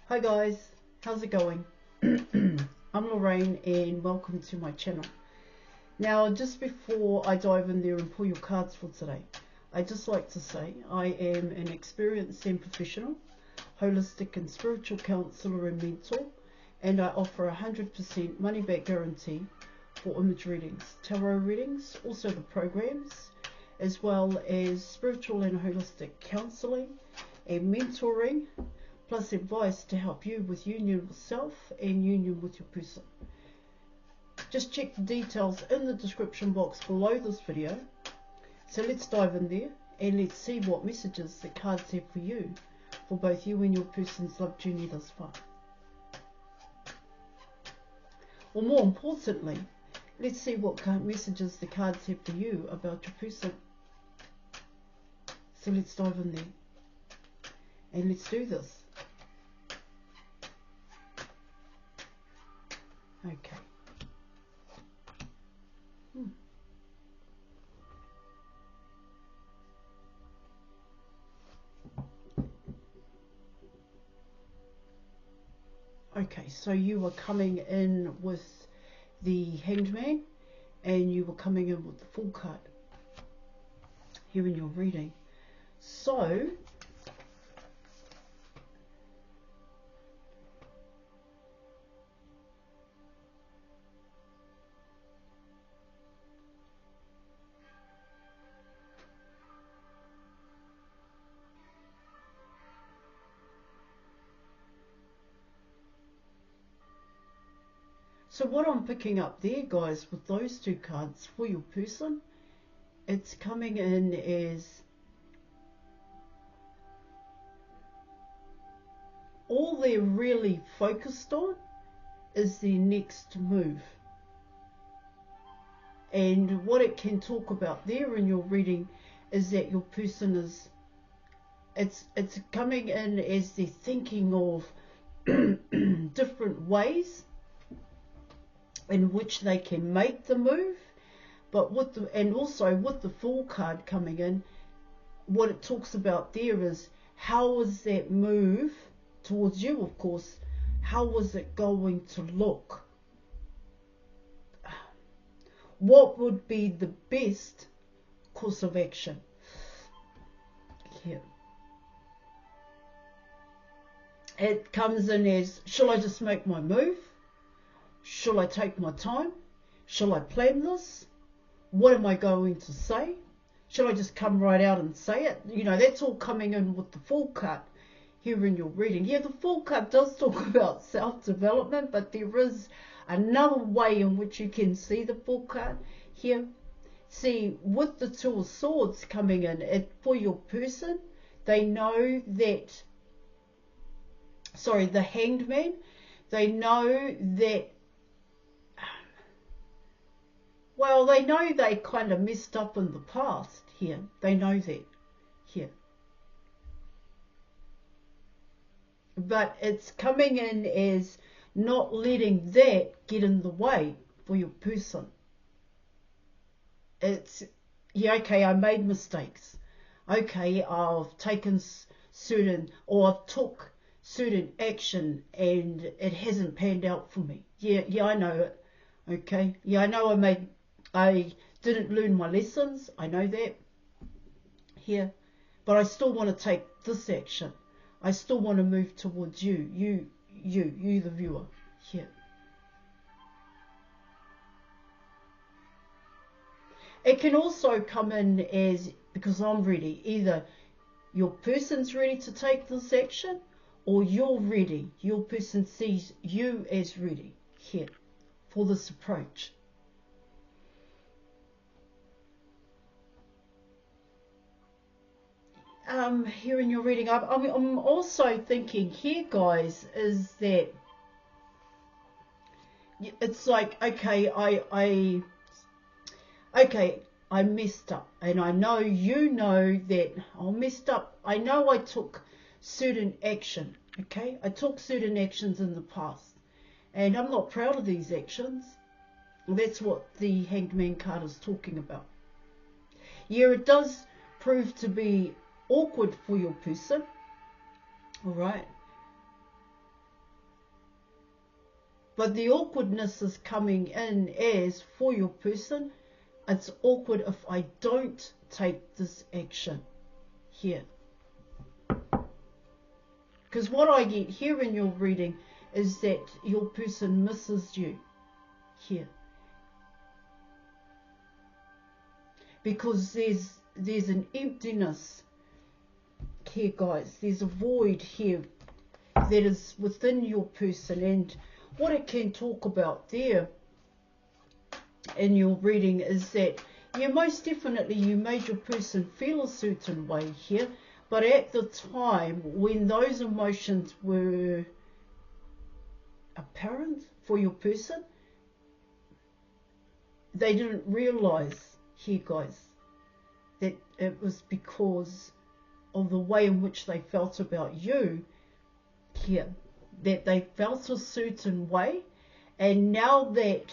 Hi guys, how's it going? I'm Lorraine and welcome to my channel. Now, just before I dive in there and pull your cards for today, I'd just like to say I am an experienced and professional holistic and spiritual counsellor and mentor, and I offer 100% money back guarantee for image readings, tarot readings, also the programs, as well as spiritual and holistic counselling and mentoring, plus advice to help you with union with self and union with your person. Just check the details in the description box below this video. So let's dive in there and let's see what messages the cards have for you, for both you and your person's love journey thus far. Or more importantly, let's see what messages the cards have for you about your person. So let's dive in there and let's do this. Okay. Okay, so you were coming in with the Hanged Man and you were coming in with the Fool card here in your reading. So what I'm picking up there, guys, with those two cards for your person, it's coming in as all they're really focused on is their next move. And what it can talk about there in your reading is that your person is, it's coming in as they're thinking of different ways in which they can make the move, but with the, and also with the Fool card coming in, what it talks about there is how is that move towards you, of course, how is it going to look? What would be the best course of action here? It comes in as, shall I just make my move? Shall I take my time? Shall I plan this? What am I going to say? Shall I just come right out and say it? You know, that's all coming in with the Fool card here in your reading. Yeah, the Fool card does talk about self-development, but there is another way in which you can see the Fool card here. See, with the Two of Swords coming in, for your person, they know that, sorry, the Hanged Man, they know that, well, they know they kind of messed up in the past here. They know that here. But it's coming in as not letting that get in the way for your person. It's, yeah, okay, I made mistakes. Okay, I've taken certain, or I've took certain action and it hasn't panned out for me. Yeah, I know it. Okay, yeah, I know I didn't learn my lessons. I know that here, but I still want to take this action. I still want to move towards you, the viewer here. It can also come in as, because I'm ready, either your person's ready to take this action or you're ready. Your person sees you as ready here for this approach. Here in your reading, I'm also thinking here, guys, is that it's like, okay, I messed up, and I know you know that I messed up. I know I took certain action, okay? I took certain actions in the past, and I'm not proud of these actions. That's what the Hanged Man card is talking about. Yeah, it does prove to be awkward for your person, all right? But the awkwardness is coming in as for your person, it's awkward if I don't take this action here. Because what I get here in your reading is that your person misses you here. Because there's an emptiness here, guys. There's a void here that is within your person. And what it can talk about there in your reading is that, yeah, most definitely you made your person feel a certain way here. But at the time when those emotions were apparent for your person, they didn't realize here, guys, that it was because of the way in which they felt about you here, that they felt a certain way, and now that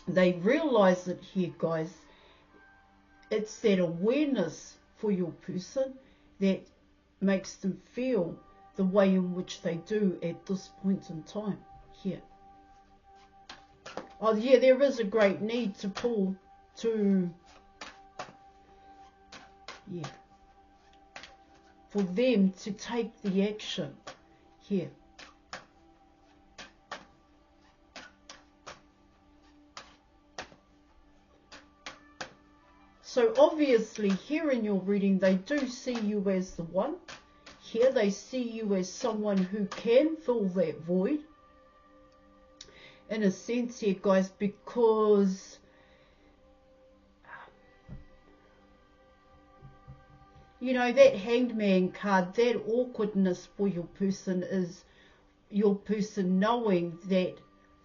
they realize it here, guys, it's that awareness for your person that makes them feel the way in which they do at this point in time here. Oh yeah, there is a great need to pull to, yeah, for them to take the action here. So obviously here in your reading, they do see you as the one. Here they see you as someone who can fill that void. In a sense here, guys, because you know, that Hanged Man card, that awkwardness for your person is your person knowing that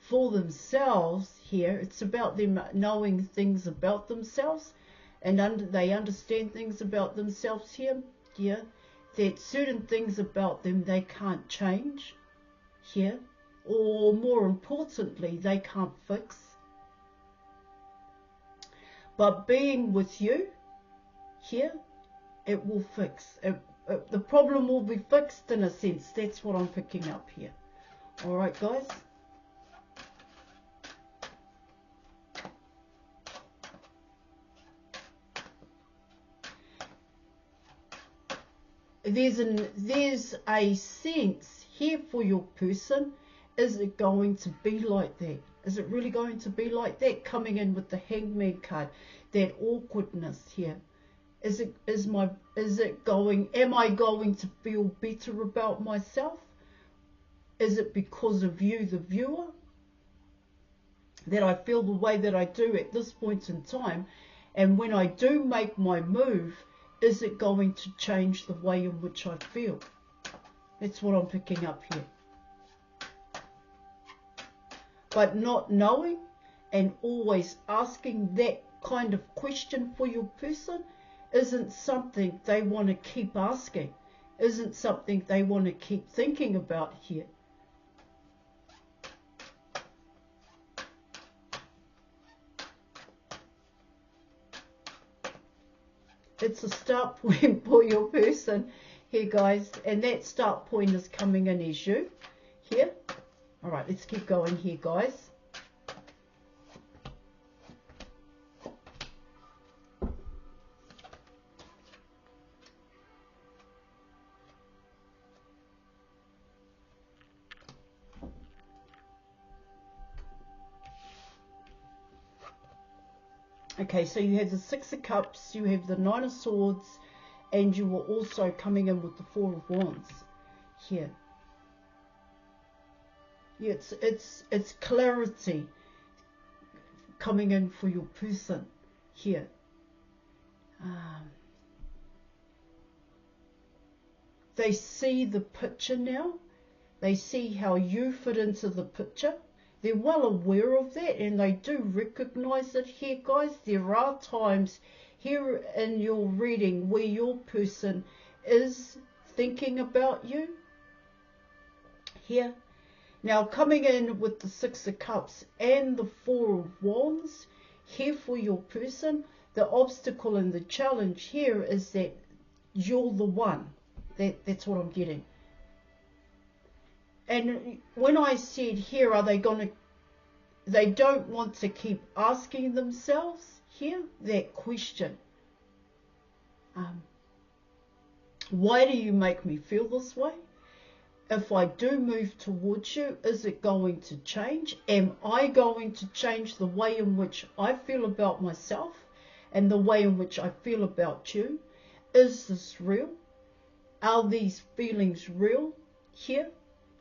for themselves here, it's about them knowing things about themselves, and they understand things about themselves here, yeah, that certain things about them they can't change here, or more importantly, they can't fix. But being with you here, it will fix. The problem will be fixed in a sense. That's what I'm picking up here. All right, guys. There's a sense here for your person. Is it going to be like that? Is it really going to be like that? Coming in with the Hangman card, that awkwardness here. Am I going to feel better about myself? Is it because of you, the viewer, that I feel the way that I do at this point in time? And when I do make my move, is it going to change the way in which I feel? That's what I'm picking up here. But not knowing and always asking that kind of question for your person isn't something they want to keep asking, isn't something they want to keep thinking about here. It's a start point for your person here, guys, and that start point is coming in as you here. All right, let's keep going here, guys. Okay, so you have the Six of Cups, you have the Nine of Swords, and you were also coming in with the Four of Wands here. Yeah, it's clarity coming in for your person here. They see the picture now. They see how you fit into the picture. They're well aware of that, and they do recognize it here, guys. There are times here in your reading where your person is thinking about you here. Now, coming in with the Six of Cups and the Four of Wands here for your person, the obstacle and the challenge here is that you're the one. That's what I'm getting. And when I said here, are they going to, they don't want to keep asking themselves here that question. Why do you make me feel this way? If I do move towards you, is it going to change? Am I going to change the way in which I feel about myself and the way in which I feel about you? Is this real? Are these feelings real here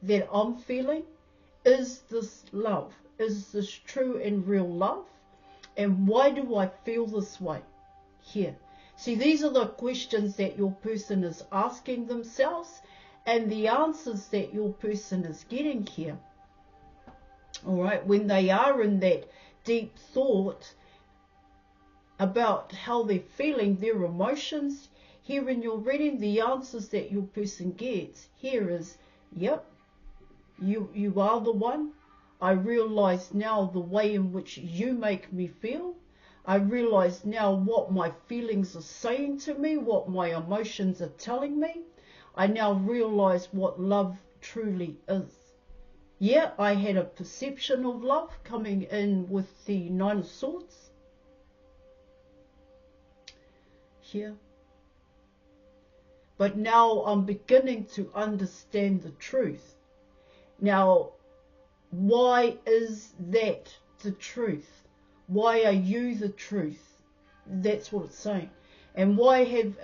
that I'm feeling? Is this love? Is this true and real love? And why do I feel this way here? See, these are the questions that your person is asking themselves and the answers that your person is getting here. All right, when they are in that deep thought about how they're feeling, their emotions, here in your reading, the answers that your person gets here is, yep, you are the one. I realize now the way in which you make me feel. I realize now what my feelings are saying to me, what my emotions are telling me. I now realize what love truly is. Yeah, I had a perception of love coming in with the Nine of Swords here. But now I'm beginning to understand the truth. Now, why is that the truth? Why are you the truth? That's what it's saying. And why did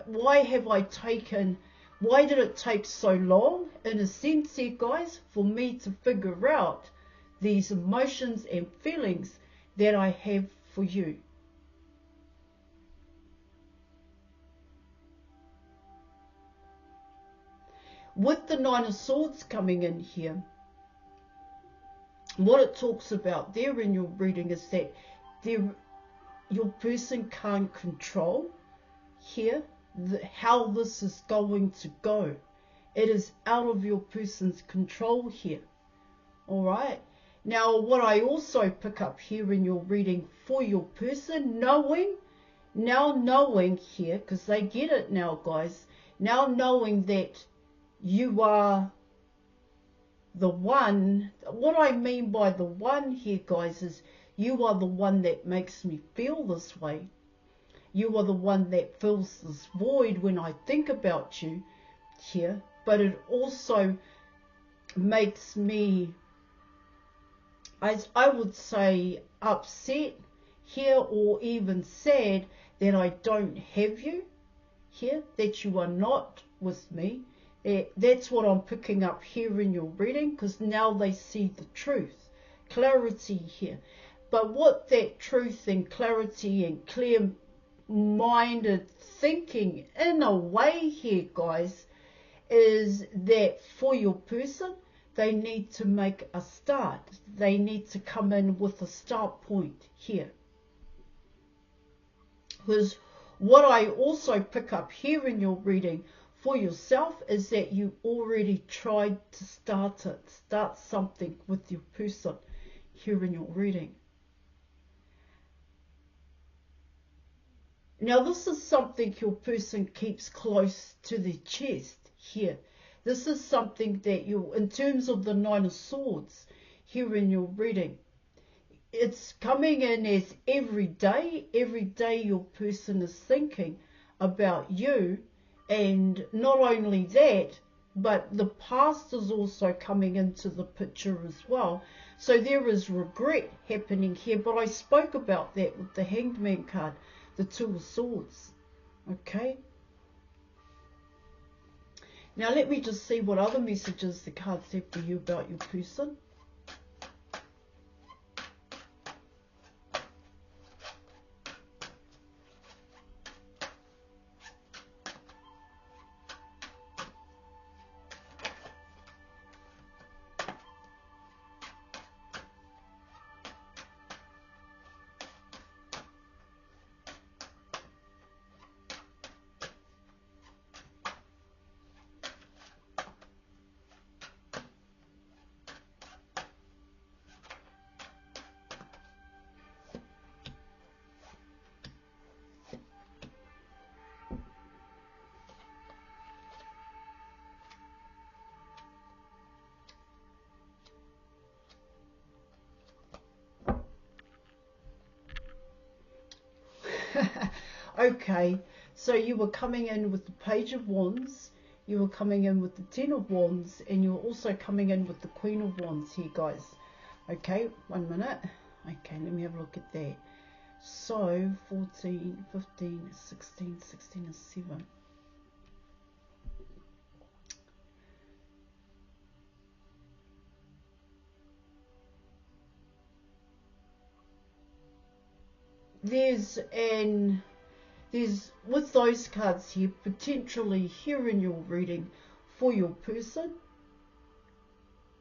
it take so long, in a sense here, guys, for me to figure out these emotions and feelings that I have for you? With the Nine of Swords coming in here, what it talks about there in your reading is that your person can't control here how this is going to go. It is out of your person's control here. All right. Now, what I also pick up here in your reading for your person, knowing here, because they get it now, guys, now knowing that you are the one. What I mean by the one here, guys, is you are the one that makes me feel this way. You are the one that fills this void when I think about you here. But it also makes me, I would say, upset here, or even sad that I don't have you here, that you are not with me. That's what I'm picking up here in your reading, because now they see the truth, clarity here. But what that truth and clarity and clear-minded thinking in a way here, guys, is that for your person, they need to make a start. They need to come in with a start point here. Because what I also pick up here in your reading for yourself is that you already tried to start something with your person here in your reading. Now, this is something your person keeps close to their chest here. This is something that you, in terms of the Nine of Swords here in your reading, it's coming in as every day your person is thinking about you. And not only that, but the past is also coming into the picture as well. So there is regret happening here. But I spoke about that with the Hanged Man card, the Two of Swords. Okay. Now let me just see what other messages the cards have for you about your person. Okay, so you were coming in with the Page of Wands, you were coming in with the Ten of Wands, and you were also coming in with the Queen of Wands here, guys. Okay, 1 minute. Okay, let me have a look at that. So 14, 15, 16, 16 and 7. There's with those cards here, potentially here in your reading for your person,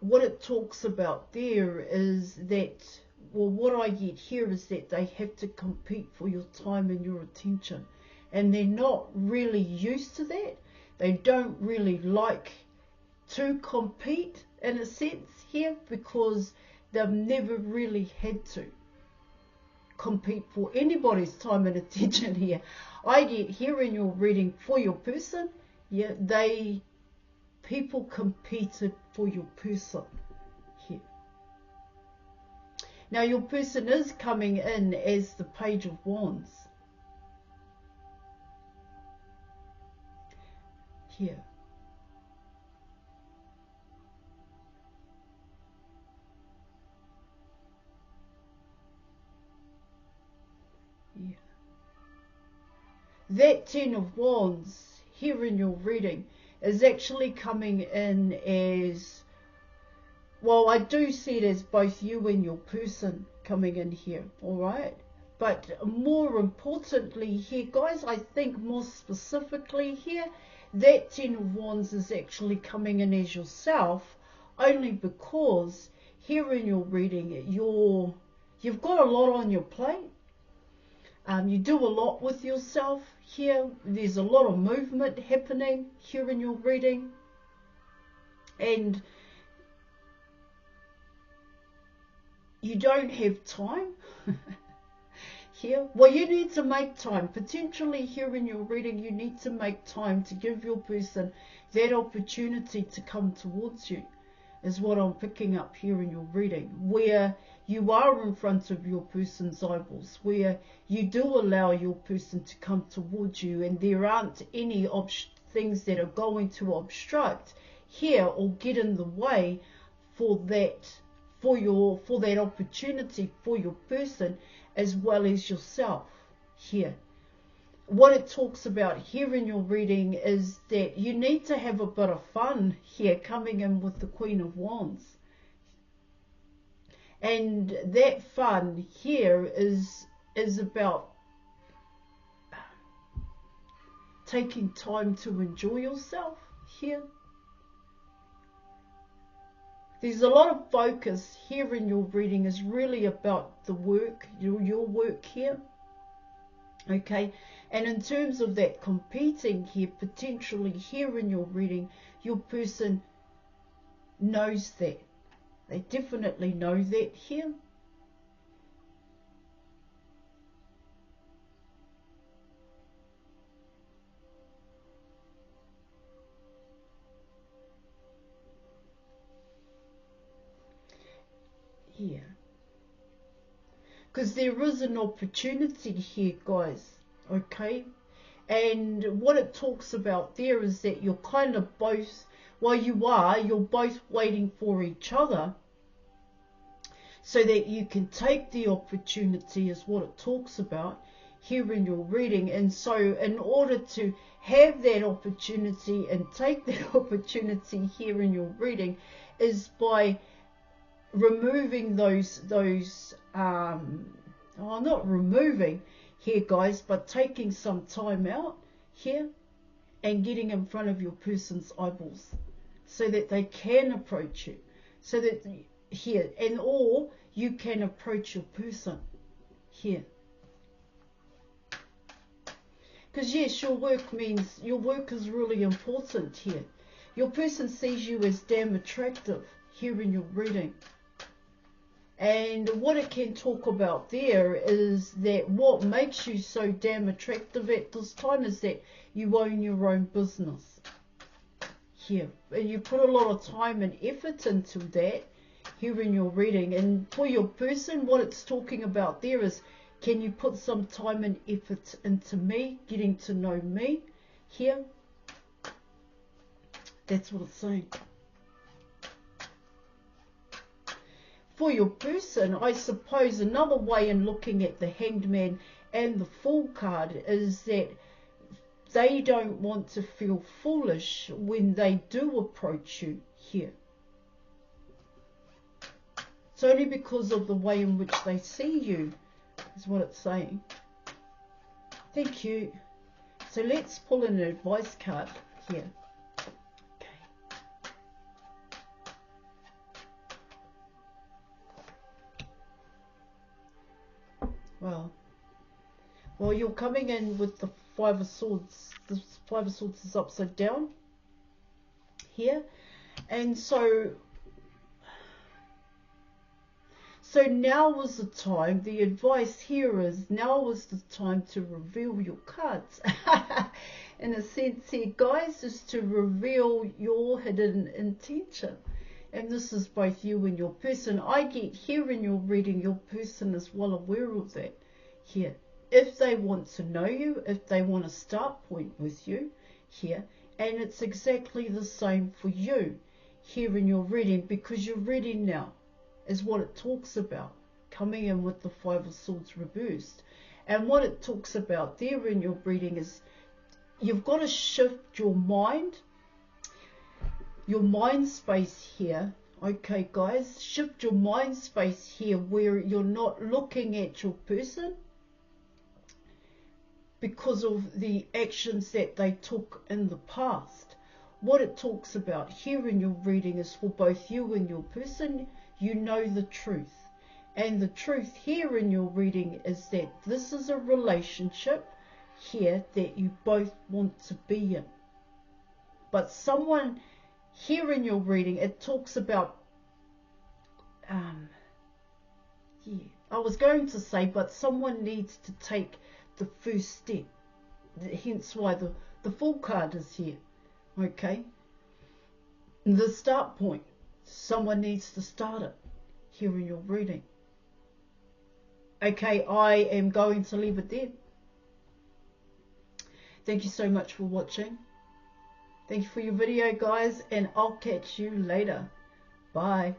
what it talks about there is that, well, what I get here is that they have to compete for your time and your attention, and they're not really used to that. They don't really like to compete in a sense here, because they've never really had to compete for anybody's time and attention here. I get here in your reading for your person, yeah, people competed for your person here. Now your person is coming in as the Page of Wands here. Yeah. That Ten of Wands here in your reading is actually coming in as, well, I do see it as both you and your person coming in here, alright? But more importantly here, guys, I think more specifically here, that Ten of Wands is actually coming in as yourself, only because here in your reading, you've got a lot on your plate. You do a lot with yourself here. There's a lot of movement happening here in your reading. And you don't have time here. Well, you need to make time. Potentially here in your reading, you need to make time to give your person that opportunity to come towards you, is what I'm picking up here in your reading, where you are in front of your person's eyeballs, where you do allow your person to come towards you, and there aren't any things that are going to obstruct here or get in the way for that opportunity for your person as well as yourself here. What it talks about here in your reading is that you need to have a bit of fun here, coming in with the Queen of Wands. And that fun here is about taking time to enjoy yourself here. There's a lot of focus here in your reading is really about the work, your work here. Okay, and in terms of that competing here, potentially here in your reading, your person knows that. They definitely know that here. Here. Because there is an opportunity here, guys. Okay? And what it talks about there is that you're kind of both, well, you're both waiting for each other so that you can take the opportunity, is what it talks about here in your reading. And so in order to have that opportunity and take that opportunity here in your reading is by removing not removing here, guys, but taking some time out here and getting in front of your person's eyeballs so that they can approach you, so that here, and or you can approach your person here. Because yes, your work is really important here. Your person sees you as damn attractive here in your reading. And what it can talk about there is that what makes you so damn attractive at this time is that you own your own business here. And you put a lot of time and effort into that here in your reading. And for your person, what it's talking about there is Can you put some time and effort into me, getting to know me here? That's what it's saying. For your person, I suppose another way in looking at the Hanged Man and the Fool card is that they don't want to feel foolish when they do approach you here. It's only because of the way in which they see you, is what it's saying. Thank you. So let's pull an advice card here. Well, you're coming in with the Five of Swords. The Five of Swords is upside down here. And so now is the time. The advice here is now is the time to reveal your cards. In a sense here, guys, is to reveal your hidden intention. And this is both you and your person. I get here in your reading, your person is well aware of that here. If they want to know you, if they want a start point with you here, and it's exactly the same for you here in your reading, because your reading now is what it talks about, coming in with the Five of Swords reversed. And what it talks about there in your reading is you've got to shift your mind space here. Okay, guys, shift your mind space here where you're not looking at your person because of the actions that they took in the past. What it talks about here in your reading is for both you and your person, you know the truth. And the truth here in your reading is that this is a relationship here that you both want to be in. But someone here in your reading, it talks about, I was going to say, but someone needs to take the first step. Hence why the Fool card is here. Okay? The start point. Someone needs to start it here in your reading. Okay, I am going to leave it there. Thank you so much for watching. Thank you for your video, guys, and I'll catch you later. Bye.